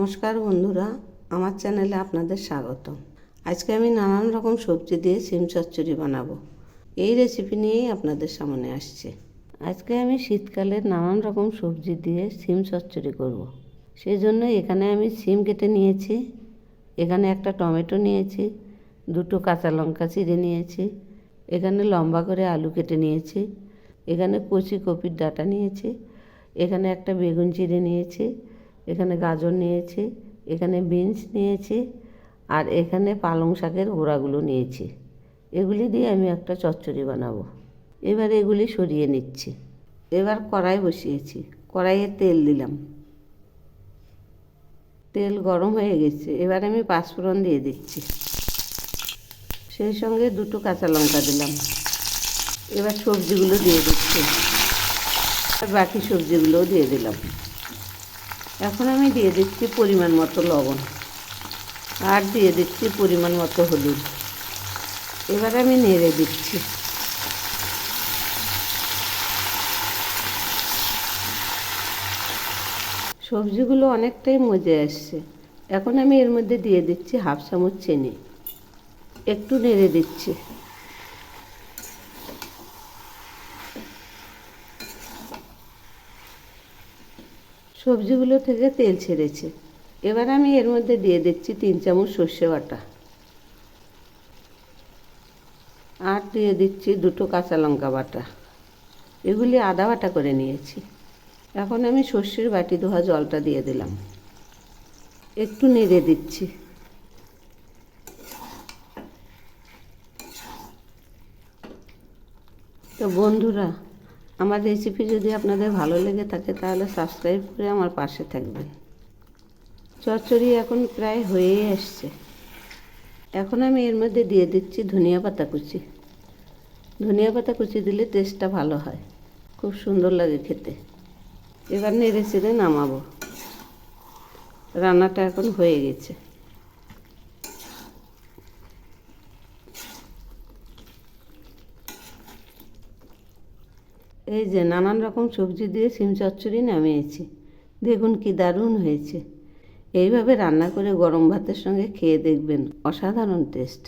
নমস্কার বন্ধুরা, আমার চ্যানেলে আপনাদের স্বাগত। আজকে আমি নানান রকম সবজি দিয়ে সিম চচ্চড়ি বানাবো। এই রেসিপি নিয়েই আপনাদের সামনে আসছে। আজকে আমি শীতকালের নানান রকম সবজি দিয়ে সিম চচ্চড়ি করব। সেই জন্য এখানে আমি সিম কেটে নিয়েছি, এখানে একটা টমেটো নিয়েছি, দুটো কাঁচা লঙ্কা চিড়ে নিয়েছি, এখানে লম্বা করে আলু কেটে নিয়েছি, এখানে কচি কপির ডাঁটা নিয়েছি, এখানে একটা বেগুন চিড়ে নিয়েছি, এখানে গাজর নিয়েছি, এখানে বিনস নিয়েছি, আর এখানে পালং শাকের গোড়াগুলো নিয়েছি। এগুলি দিয়ে আমি একটা চচ্চড়ি বানাবো। এবার এগুলি সরিয়ে নিচ্ছি। এবার কড়াই বসিয়েছি, কড়াইয়ে তেল দিলাম, তেল গরম হয়ে গেছে। এবার আমি পাঁচফোড়ন দিয়ে দিচ্ছি, সেই সঙ্গে দুটো কাঁচা লঙ্কা দিলাম। এবার সবজিগুলো দিয়ে দিচ্ছি, আর বাকি সবজিগুলোও দিয়ে দিলাম। এখন আমি দিয়ে দিচ্ছি পরিমাণ মতো লবণ, আর দিয়ে দিচ্ছি পরিমাণ মতো হলুদ। এবার আমি নেড়ে দিচ্ছি। সবজিগুলো অনেকটাই মজে আসছে। এখন আমি এর মধ্যে দিয়ে দিচ্ছি হাফ চামচ চিনি, একটু নেড়ে দিচ্ছি। সবজিগুলো থেকে তেল ছেড়েছে। এবার আমি এর মধ্যে দিয়ে দিচ্ছি 3 চামচ সর্ষে বাটা, আর দিয়ে দিচ্ছি দুটো কাঁচা লঙ্কা বাটা। এগুলি আদা বাটা করে নিয়েছি। এখন আমি সর্ষের বাটি ধোয়া জলটা দিয়ে দিলাম, একটু নেড়ে দিচ্ছি। তো বন্ধুরা, আমার রেসিপি যদি আপনাদের ভালো লেগে থাকে তাহলে সাবস্ক্রাইব করে আমার পাশে থাকবেন। চচ্চড়ি এখন প্রায় হয়েই আসছে। এখন আমি এর মধ্যে দিয়ে দিচ্ছি ধনিয়া পাতা কুচি। ধনিয়া পাতা কুচি দিলে টেস্টটা ভালো হয়, খুব সুন্দর লাগে খেতে। এবার নেড়ে চেড়ে নামাবো। রান্নাটা এখন হয়ে গেছে। এই যে নানান রকম সবজি দিয়ে সিম চচ্চড়ি নামিয়েছি। দেখুন কি দারুণ হয়েছে। এইভাবে রান্না করে গরম ভাতের সঙ্গে খেয়ে দেখবেন, অসাধারণ টেস্ট।